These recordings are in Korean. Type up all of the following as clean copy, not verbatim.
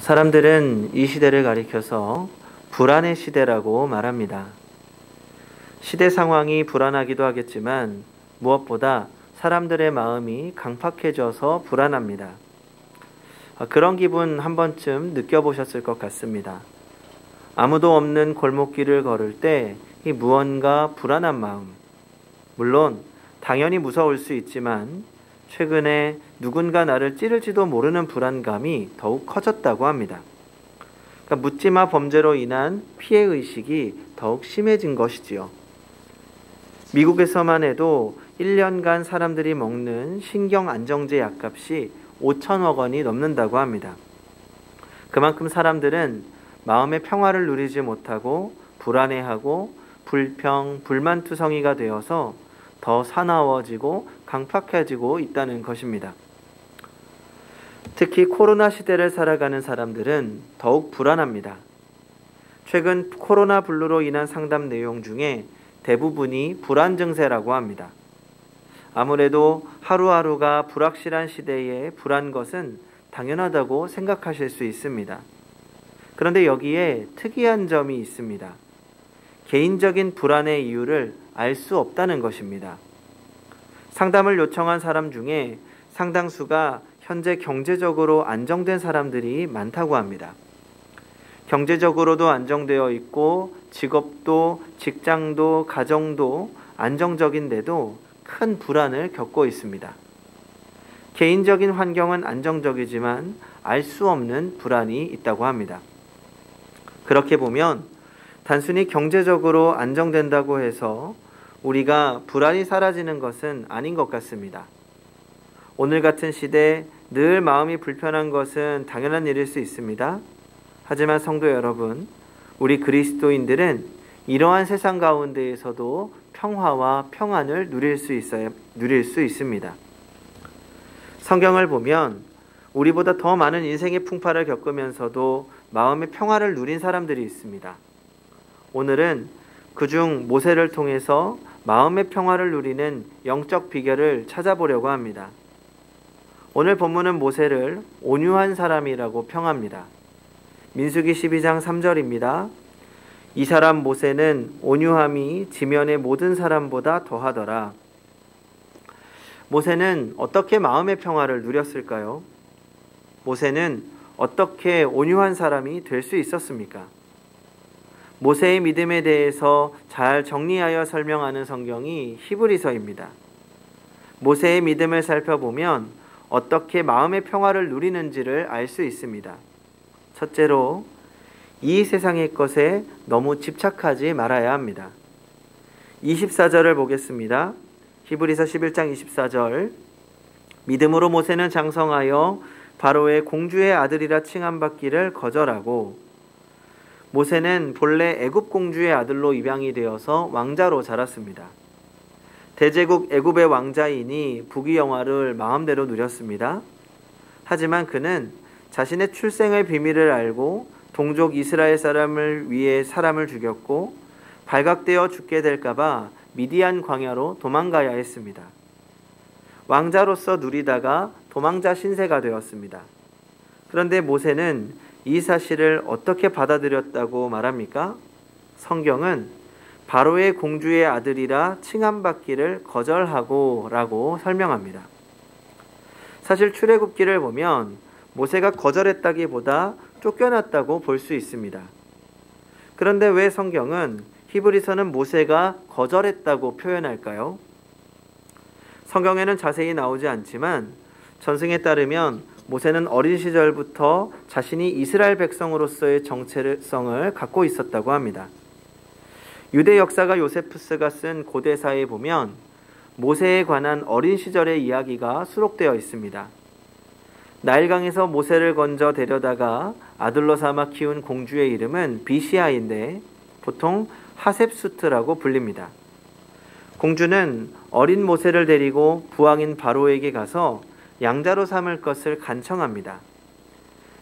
사람들은 이 시대를 가리켜서 불안의 시대라고 말합니다. 시대 상황이 불안하기도 하겠지만 무엇보다 사람들의 마음이 강팍해져서 불안합니다. 그런 기분 한 번쯤 느껴보셨을 것 같습니다. 아무도 없는 골목길을 걸을 때 이 무언가 불안한 마음, 물론 당연히 무서울 수 있지만 최근에 누군가 나를 찌를지도 모르는 불안감이 더욱 커졌다고 합니다. 그러니까 묻지마 범죄로 인한 피해의식이 더욱 심해진 것이지요. 미국에서만 해도 1년간 사람들이 먹는 신경안정제 약값이 5천억 원이 넘는다고 합니다. 그만큼 사람들은 마음의 평화를 누리지 못하고 불안해하고 불평, 불만투성이가 되어서 더 사나워지고 강팍해지고 있다는 것입니다. 특히 코로나 시대를 살아가는 사람들은 더욱 불안합니다. 최근 코로나 블루로 인한 상담 내용 중에 대부분이 불안 증세라고 합니다. 아무래도 하루하루가 불확실한 시대에 불안 것은 당연하다고 생각하실 수 있습니다. 그런데 여기에 특이한 점이 있습니다. 개인적인 불안의 이유를 알 수 없다는 것입니다. 상담을 요청한 사람 중에 상당수가 현재 경제적으로 안정된 사람들이 많다고 합니다. 경제적으로도 안정되어 있고 직업도 직장도 가정도 안정적인데도 큰 불안을 겪고 있습니다. 개인적인 환경은 안정적이지만 알 수 없는 불안이 있다고 합니다. 그렇게 보면 단순히 경제적으로 안정된다고 해서 우리가 불안이 사라지는 것은 아닌 것 같습니다. 오늘 같은 시대 늘 마음이 불편한 것은 당연한 일일 수 있습니다. 하지만 성도 여러분, 우리 그리스도인들은 이러한 세상 가운데에서도 평화와 평안을 누릴 수 있습니다. 성경을 보면 우리보다 더 많은 인생의 풍파를 겪으면서도 마음의 평화를 누린 사람들이 있습니다. 오늘은 그중 모세를 통해서 마음의 평화를 누리는 영적 비결을 찾아보려고 합니다. 오늘 본문은 모세를 온유한 사람이라고 평합니다. 민수기 12장 3절입니다. 이 사람 모세는 온유함이 지면의 모든 사람보다 더하더라. 모세는 어떻게 마음의 평화를 누렸을까요? 모세는 어떻게 온유한 사람이 될 수 있었습니까? 모세의 믿음에 대해서 잘 정리하여 설명하는 성경이 히브리서입니다. 모세의 믿음을 살펴보면 어떻게 마음의 평화를 누리는지를 알 수 있습니다. 첫째로, 이 세상의 것에 너무 집착하지 말아야 합니다. 24절을 보겠습니다. 히브리서 11장 24절. 믿음으로 모세는 장성하여 바로의 공주의 아들이라 칭함받기를 거절하고, 모세는 본래 애굽 공주의 아들로 입양이 되어서 왕자로 자랐습니다. 대제국 애굽의 왕자이니 부귀영화를 마음대로 누렸습니다. 하지만 그는 자신의 출생의 비밀을 알고 동족 이스라엘 사람을 위해 사람을 죽였고 발각되어 죽게 될까봐 미디안 광야로 도망가야 했습니다. 왕자로서 누리다가 도망자 신세가 되었습니다. 그런데 모세는 이 사실을 어떻게 받아들였다고 말합니까? 성경은 바로의 공주의 아들이라 칭함받기를 거절하고 라고 설명합니다. 사실 출애굽기를 보면 모세가 거절했다기보다 쫓겨났다고 볼 수 있습니다. 그런데 왜 성경은 히브리서는 모세가 거절했다고 표현할까요? 성경에는 자세히 나오지 않지만 전승에 따르면 모세는 어린 시절부터 자신이 이스라엘 백성으로서의 정체성을 갖고 있었다고 합니다. 유대 역사가 요세푸스가 쓴 고대사에 보면 모세에 관한 어린 시절의 이야기가 수록되어 있습니다. 나일강에서 모세를 건져 데려다가 아들로 삼아 키운 공주의 이름은 비시아인데 보통 하셉수트라고 불립니다. 공주는 어린 모세를 데리고 부왕인 바로에게 가서 양자로 삼을 것을 간청합니다.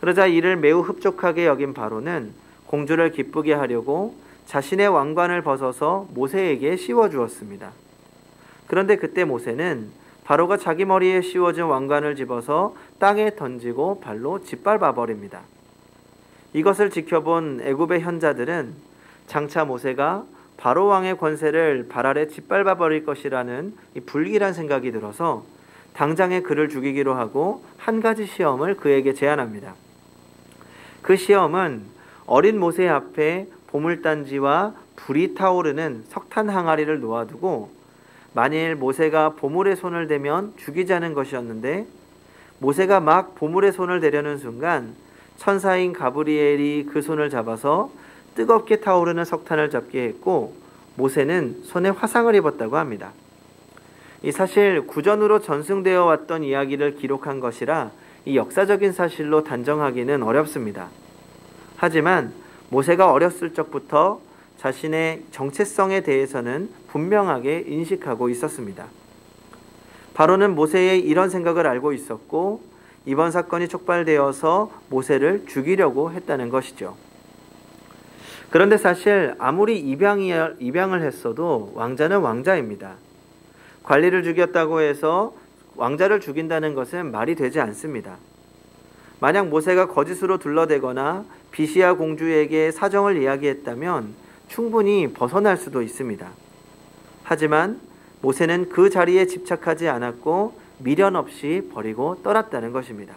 그러자 이를 매우 흡족하게 여긴 바로는 공주를 기쁘게 하려고 자신의 왕관을 벗어서 모세에게 씌워주었습니다. 그런데 그때 모세는 바로가 자기 머리에 씌워진 왕관을 집어서 땅에 던지고 발로 짓밟아 버립니다. 이것을 지켜본 애굽의 현자들은 장차 모세가 바로 왕의 권세를 발 아래 짓밟아 버릴 것이라는 이 불길한 생각이 들어서 당장에 그를 죽이기로 하고 한 가지 시험을 그에게 제안합니다. 그 시험은 어린 모세 앞에 보물단지와 불이 타오르는 석탄 항아리를 놓아두고 만일 모세가 보물에 손을 대면 죽이자는 것이었는데, 모세가 막 보물에 손을 대려는 순간 천사인 가브리엘이 그 손을 잡아서 뜨겁게 타오르는 석탄을 잡게 했고 모세는 손에 화상을 입었다고 합니다. 이 사실 구전으로 전승되어 왔던 이야기를 기록한 것이라 이 역사적인 사실로 단정하기는 어렵습니다. 하지만 모세가 어렸을 적부터 자신의 정체성에 대해서는 분명하게 인식하고 있었습니다. 바로는 모세의 이런 생각을 알고 있었고 이번 사건이 촉발되어서 모세를 죽이려고 했다는 것이죠. 그런데 사실 아무리 입양을 했어도 왕자는 왕자입니다. 관리를 죽였다고 해서 왕자를 죽인다는 것은 말이 되지 않습니다. 만약 모세가 거짓으로 둘러대거나 비시아 공주에게 사정을 이야기했다면 충분히 벗어날 수도 있습니다. 하지만 모세는 그 자리에 집착하지 않았고 미련 없이 버리고 떠났다는 것입니다.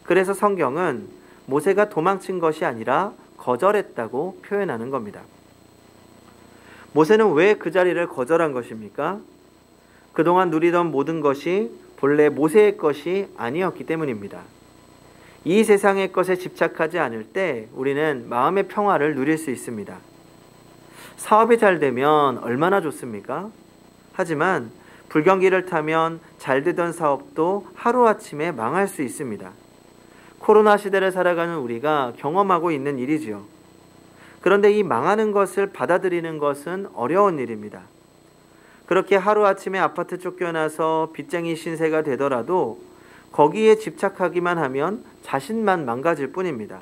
그래서 성경은 모세가 도망친 것이 아니라 거절했다고 표현하는 겁니다. 모세는 왜 그 자리를 거절한 것입니까? 그동안 누리던 모든 것이 본래 모세의 것이 아니었기 때문입니다. 이 세상의 것에 집착하지 않을 때 우리는 마음의 평화를 누릴 수 있습니다. 사업이 잘 되면 얼마나 좋습니까? 하지만 불경기를 타면 잘 되던 사업도 하루아침에 망할 수 있습니다. 코로나 시대를 살아가는 우리가 경험하고 있는 일이지요. 그런데 이 망하는 것을 받아들이는 것은 어려운 일입니다. 그렇게 하루아침에 아파트 쫓겨나서 빚쟁이 신세가 되더라도 거기에 집착하기만 하면 자신만 망가질 뿐입니다.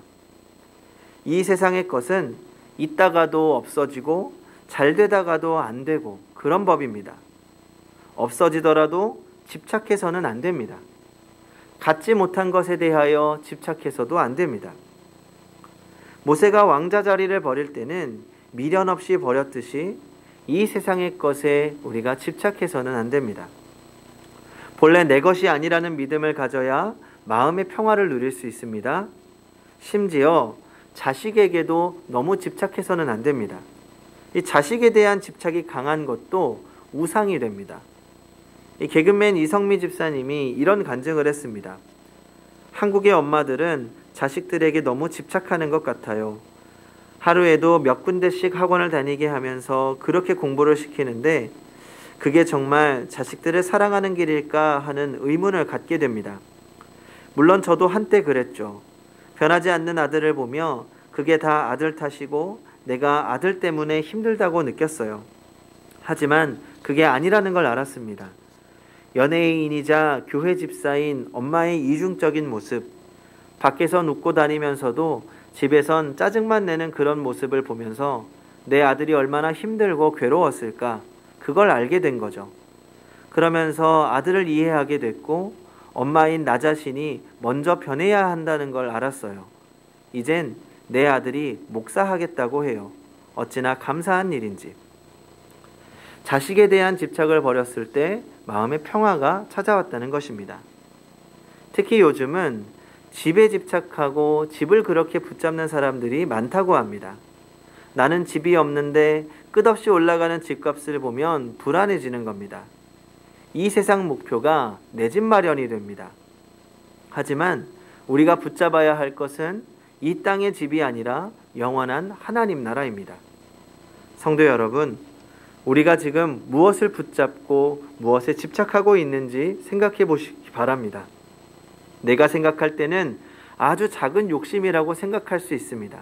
이 세상의 것은 있다가도 없어지고 잘 되다가도 안 되고 그런 법입니다. 없어지더라도 집착해서는 안 됩니다. 갖지 못한 것에 대하여 집착해서도 안 됩니다. 모세가 왕자 자리를 버릴 때는 미련 없이 버렸듯이 이 세상의 것에 우리가 집착해서는 안 됩니다. 본래 내 것이 아니라는 믿음을 가져야 마음의 평화를 누릴 수 있습니다. 심지어 자식에게도 너무 집착해서는 안 됩니다. 이 자식에 대한 집착이 강한 것도 우상이 됩니다. 이 개그맨 이성미 집사님이 이런 간증을 했습니다. 한국의 엄마들은 자식들에게 너무 집착하는 것 같아요. 하루에도 몇 군데씩 학원을 다니게 하면서 그렇게 공부를 시키는데 그게 정말 자식들을 사랑하는 길일까 하는 의문을 갖게 됩니다. 물론 저도 한때 그랬죠. 변하지 않는 아들을 보며 그게 다 아들 탓이고 내가 아들 때문에 힘들다고 느꼈어요. 하지만 그게 아니라는 걸 알았습니다. 연예인이자 교회 집사인 엄마의 이중적인 모습, 밖에선 웃고 다니면서도 집에선 짜증만 내는 그런 모습을 보면서 내 아들이 얼마나 힘들고 괴로웠을까, 그걸 알게 된 거죠. 그러면서 아들을 이해하게 됐고 엄마인 나 자신이 먼저 변해야 한다는 걸 알았어요. 이젠 내 아들이 목사하겠다고 해요. 어찌나 감사한 일인지. 자식에 대한 집착을 버렸을 때 마음의 평화가 찾아왔다는 것입니다. 특히 요즘은 집에 집착하고 집을 그렇게 붙잡는 사람들이 많다고 합니다. 나는 집이 없는데 끝없이 올라가는 집값을 보면 불안해지는 겁니다. 이 세상 목표가 내 집 마련이 됩니다. 하지만 우리가 붙잡아야 할 것은 이 땅의 집이 아니라 영원한 하나님 나라입니다. 성도 여러분, 우리가 지금 무엇을 붙잡고 무엇에 집착하고 있는지 생각해 보시기 바랍니다. 내가 생각할 때는 아주 작은 욕심이라고 생각할 수 있습니다.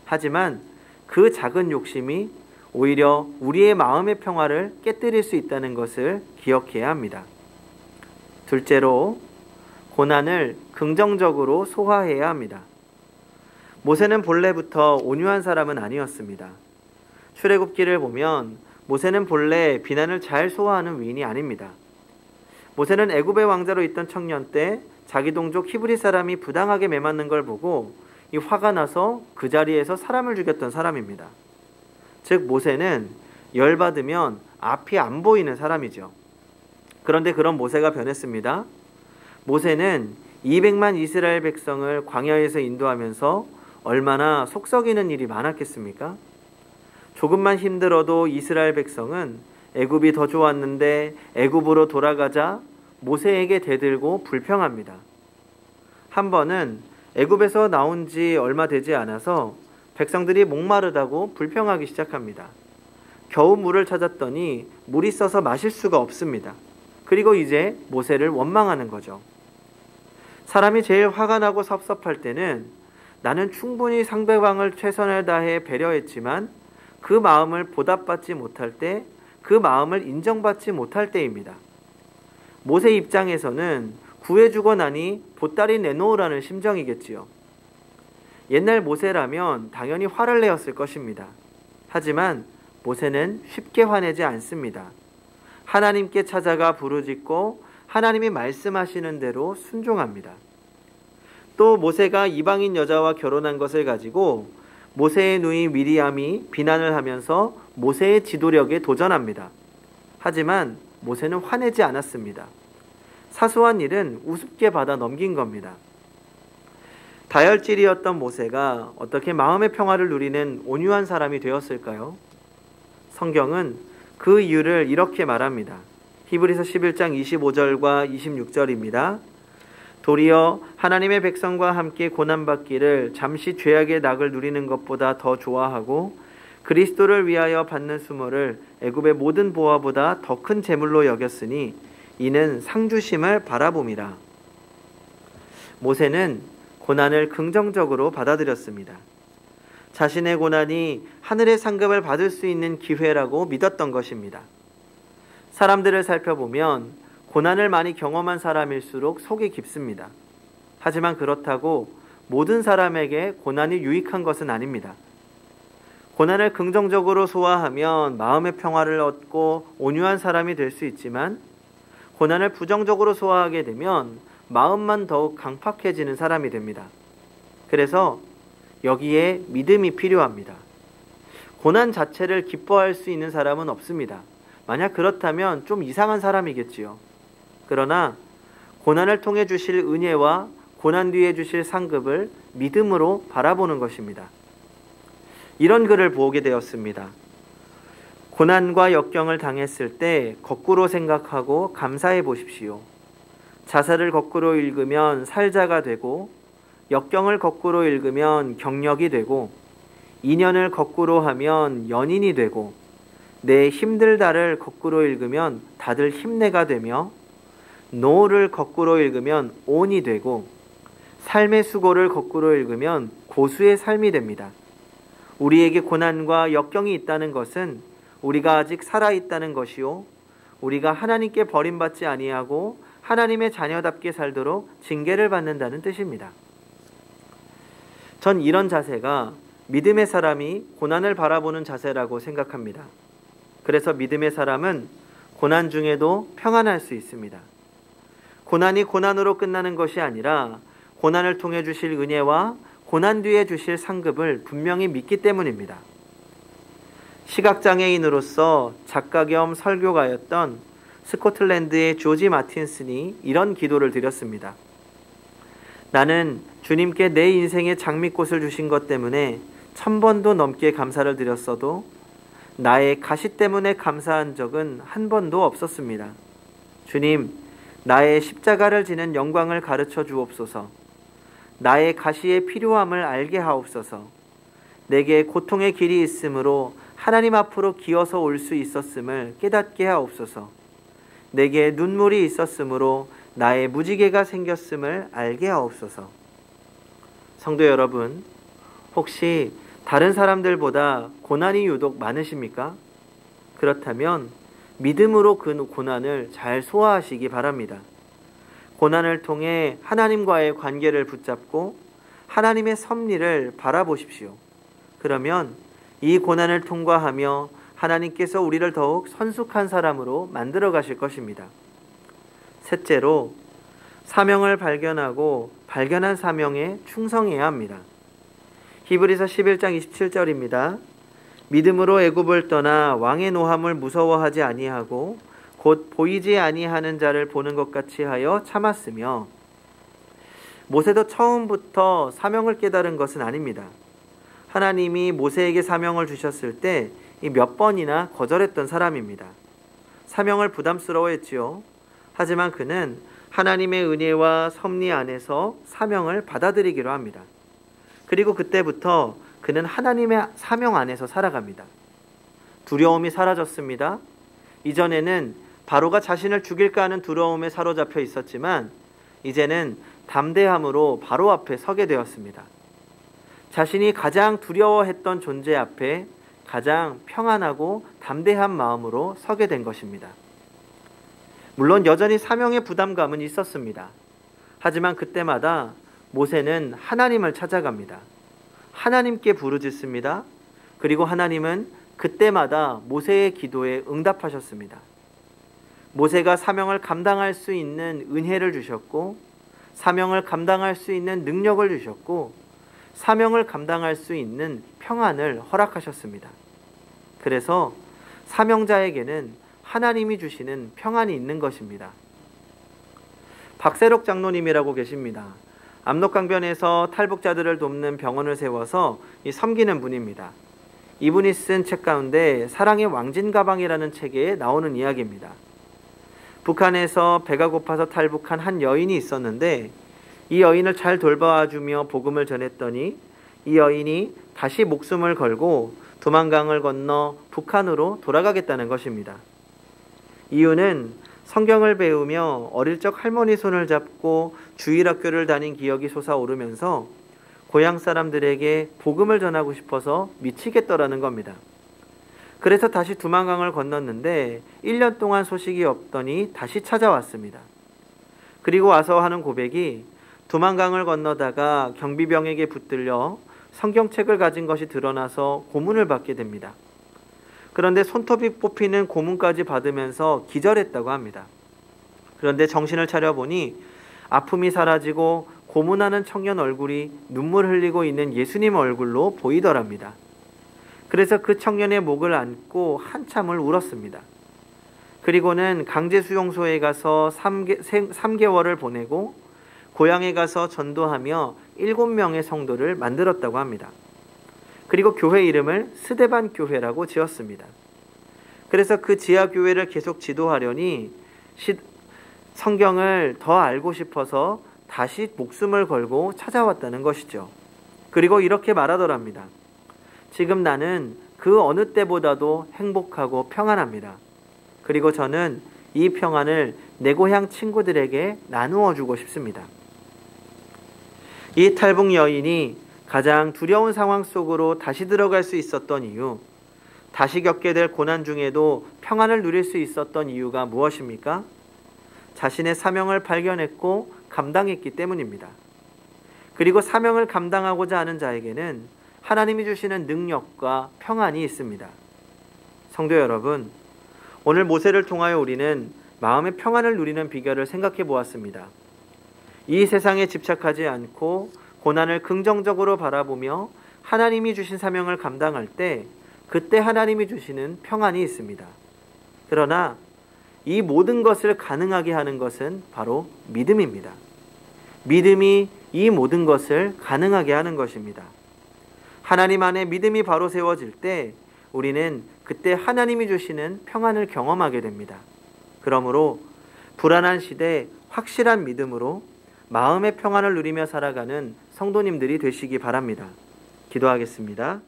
하지만 그 작은 욕심이 오히려 우리의 마음의 평화를 깨뜨릴 수 있다는 것을 기억해야 합니다. 둘째로, 고난을 긍정적으로 소화해야 합니다. 모세는 본래부터 온유한 사람은 아니었습니다. 출애굽기를 보면 모세는 본래 비난을 잘 소화하는 위인이 아닙니다. 모세는 애굽의 왕자로 있던 청년 때 자기 동족 히브리 사람이 부당하게 매맞는 걸 보고 이 화가 나서 그 자리에서 사람을 죽였던 사람입니다. 즉 모세는 열받으면 앞이 안 보이는 사람이죠. 그런데 그런 모세가 변했습니다. 모세는 200만 이스라엘 백성을 광야에서 인도하면서 얼마나 속 썩이는 일이 많았겠습니까? 조금만 힘들어도 이스라엘 백성은 애굽이 더 좋았는데 애굽으로 돌아가자 모세에게 대들고 불평합니다. 한 번은 애굽에서 나온 지 얼마 되지 않아서 백성들이 목마르다고 불평하기 시작합니다. 겨우 물을 찾았더니 물이 써서 마실 수가 없습니다. 그리고 이제 모세를 원망하는 거죠. 사람이 제일 화가 나고 섭섭할 때는 나는 충분히 상대방을 최선을 다해 배려했지만 그 마음을 보답받지 못할 때, 그 마음을 인정받지 못할 때입니다. 모세 입장에서는 구해주고 나니 보따리 내놓으라는 심정이겠지요. 옛날 모세라면 당연히 화를 내었을 것입니다. 하지만 모세는 쉽게 화내지 않습니다. 하나님께 찾아가 부르짖고 하나님이 말씀하시는 대로 순종합니다. 또 모세가 이방인 여자와 결혼한 것을 가지고 모세의 누이 미리암이 비난을 하면서 모세의 지도력에 도전합니다. 하지만 모세는 화내지 않았습니다. 사소한 일은 우습게 받아 넘긴 겁니다. 다혈질이었던 모세가 어떻게 마음의 평화를 누리는 온유한 사람이 되었을까요? 성경은 그 이유를 이렇게 말합니다. 히브리서 11장 25절과 26절입니다. 도리어 하나님의 백성과 함께 고난받기를 잠시 죄악의 낙을 누리는 것보다 더 좋아하고 그리스도를 위하여 받는 수모를 애굽의 모든 보화보다 더 큰 재물로 여겼으니 이는 상주심을 바라봄이라. 모세는 고난을 긍정적으로 받아들였습니다. 자신의 고난이 하늘의 상급을 받을 수 있는 기회라고 믿었던 것입니다. 사람들을 살펴보면 고난을 많이 경험한 사람일수록 속이 깊습니다. 하지만 그렇다고 모든 사람에게 고난이 유익한 것은 아닙니다. 고난을 긍정적으로 소화하면 마음의 평화를 얻고 온유한 사람이 될 수 있지만 고난을 부정적으로 소화하게 되면 마음만 더욱 강팍해지는 사람이 됩니다. 그래서 여기에 믿음이 필요합니다. 고난 자체를 기뻐할 수 있는 사람은 없습니다. 만약 그렇다면 좀 이상한 사람이겠지요. 그러나 고난을 통해 주실 은혜와 고난 뒤에 주실 상급을 믿음으로 바라보는 것입니다. 이런 글을 보게 되었습니다. 고난과 역경을 당했을 때 거꾸로 생각하고 감사해 보십시오. 자살을 거꾸로 읽으면 살자가 되고 역경을 거꾸로 읽으면 경력이 되고 인연을 거꾸로 하면 연인이 되고 내 힘들다를 거꾸로 읽으면 다들 힘내가 되며 노를 거꾸로 읽으면 온이 되고 삶의 수고를 거꾸로 읽으면 고수의 삶이 됩니다. 우리에게 고난과 역경이 있다는 것은 우리가 아직 살아있다는 것이요 우리가 하나님께 버림받지 아니하고 하나님의 자녀답게 살도록 징계를 받는다는 뜻입니다. 전 이런 자세가 믿음의 사람이 고난을 바라보는 자세라고 생각합니다. 그래서 믿음의 사람은 고난 중에도 평안할 수 있습니다. 고난이 고난으로 끝나는 것이 아니라 고난을 통해 주실 은혜와 고난 뒤에 주실 상급을 분명히 믿기 때문입니다. 시각장애인으로서 작가 겸 설교가였던 스코틀랜드의 조지 마틴슨이 이런 기도를 드렸습니다. 나는 주님께 내 인생의 장미꽃을 주신 것 때문에 1000번도 넘게 감사를 드렸어도 나의 가시 때문에 감사한 적은 한 번도 없었습니다. 주님, 나의 십자가를 지는 영광을 가르쳐 주옵소서. 나의 가시의 필요함을 알게 하옵소서. 내게 고통의 길이 있으므로 하나님 앞으로 기어서 올 수 있었음을 깨닫게 하옵소서. 내게 눈물이 있었으므로 나의 무지개가 생겼음을 알게 하옵소서. 성도 여러분, 혹시 다른 사람들보다 고난이 유독 많으십니까? 그렇다면 믿음으로 그 고난을 잘 소화하시기 바랍니다. 고난을 통해 하나님과의 관계를 붙잡고 하나님의 섭리를 바라보십시오. 그러면 이 고난을 통과하며 하나님께서 우리를 더욱 성숙한 사람으로 만들어 가실 것입니다. 셋째로, 사명을 발견하고 발견한 사명에 충성해야 합니다. 히브리서 11장 27절입니다. 믿음으로 애굽을 떠나 왕의 노함을 무서워하지 아니하고 곧 보이지 아니하는 자를 보는 것 같이 하여 참았으며. 모세도 처음부터 사명을 깨달은 것은 아닙니다. 하나님이 모세에게 사명을 주셨을 때 몇 번이나 거절했던 사람입니다. 사명을 부담스러워했지요. 하지만 그는 하나님의 은혜와 섭리 안에서 사명을 받아들이기로 합니다. 그리고 그때부터 그는 하나님의 사명 안에서 살아갑니다. 두려움이 사라졌습니다. 이전에는 바로가 자신을 죽일까 하는 두려움에 사로잡혀 있었지만 이제는 담대함으로 바로 앞에 서게 되었습니다. 자신이 가장 두려워했던 존재 앞에 가장 평안하고 담대한 마음으로 서게 된 것입니다. 물론 여전히 사명의 부담감은 있었습니다. 하지만 그때마다 모세는 하나님을 찾아갑니다. 하나님께 부르짖습니다. 그리고 하나님은 그때마다 모세의 기도에 응답하셨습니다. 모세가 사명을 감당할 수 있는 은혜를 주셨고, 사명을 감당할 수 있는 능력을 주셨고, 사명을 감당할 수 있는 평안을 허락하셨습니다. 그래서 사명자에게는 하나님이 주시는 평안이 있는 것입니다. 박세록 장로님이라고 계십니다. 압록강변에서 탈북자들을 돕는 병원을 세워서 섬기는 분입니다. 이분이 쓴 책 가운데 사랑의 왕진가방이라는 책에 나오는 이야기입니다. 북한에서 배가 고파서 탈북한 한 여인이 있었는데 이 여인을 잘 돌봐주며 복음을 전했더니 이 여인이 다시 목숨을 걸고 두만강을 건너 북한으로 돌아가겠다는 것입니다. 이유는 성경을 배우며 어릴 적 할머니 손을 잡고 주일학교를 다닌 기억이 솟아오르면서 고향 사람들에게 복음을 전하고 싶어서 미치겠더라는 겁니다. 그래서 다시 두만강을 건넜는데 1년 동안 소식이 없더니 다시 찾아왔습니다. 그리고 와서 하는 고백이 두만강을 건너다가 경비병에게 붙들려 성경책을 가진 것이 드러나서 고문을 받게 됩니다. 그런데 손톱이 뽑히는 고문까지 받으면서 기절했다고 합니다. 그런데 정신을 차려보니 아픔이 사라지고 고문하는 청년 얼굴이 눈물 흘리고 있는 예수님 얼굴로 보이더랍니다. 그래서 그 청년의 목을 안고 한참을 울었습니다. 그리고는 강제수용소에 가서 3개월을 보내고 고향에 가서 전도하며 7명의 성도를 만들었다고 합니다. 그리고 교회 이름을 스데반 교회라고 지었습니다. 그래서 그 지하 교회를 계속 지도하려니 성경을 더 알고 싶어서 다시 목숨을 걸고 찾아왔다는 것이죠. 그리고 이렇게 말하더랍니다. 지금 나는 그 어느 때보다도 행복하고 평안합니다. 그리고 저는 이 평안을 내 고향 친구들에게 나누어 주고 싶습니다. 이 탈북 여인이 가장 두려운 상황 속으로 다시 들어갈 수 있었던 이유, 다시 겪게 될 고난 중에도 평안을 누릴 수 있었던 이유가 무엇입니까? 자신의 사명을 발견했고 감당했기 때문입니다. 그리고 사명을 감당하고자 하는 자에게는 하나님이 주시는 능력과 평안이 있습니다. 성도 여러분, 오늘 모세를 통하여 우리는 마음의 평안을 누리는 비결을 생각해 보았습니다. 이 세상에 집착하지 않고 고난을 긍정적으로 바라보며 하나님이 주신 사명을 감당할 때 그때 하나님이 주시는 평안이 있습니다. 그러나 이 모든 것을 가능하게 하는 것은 바로 믿음입니다. 믿음이 이 모든 것을 가능하게 하는 것입니다. 하나님 안에 믿음이 바로 세워질 때 우리는 그때 하나님이 주시는 평안을 경험하게 됩니다. 그러므로 불안한 시대 확실한 믿음으로 마음의 평안을 누리며 살아가는 성도님들이 되시기 바랍니다. 기도하겠습니다.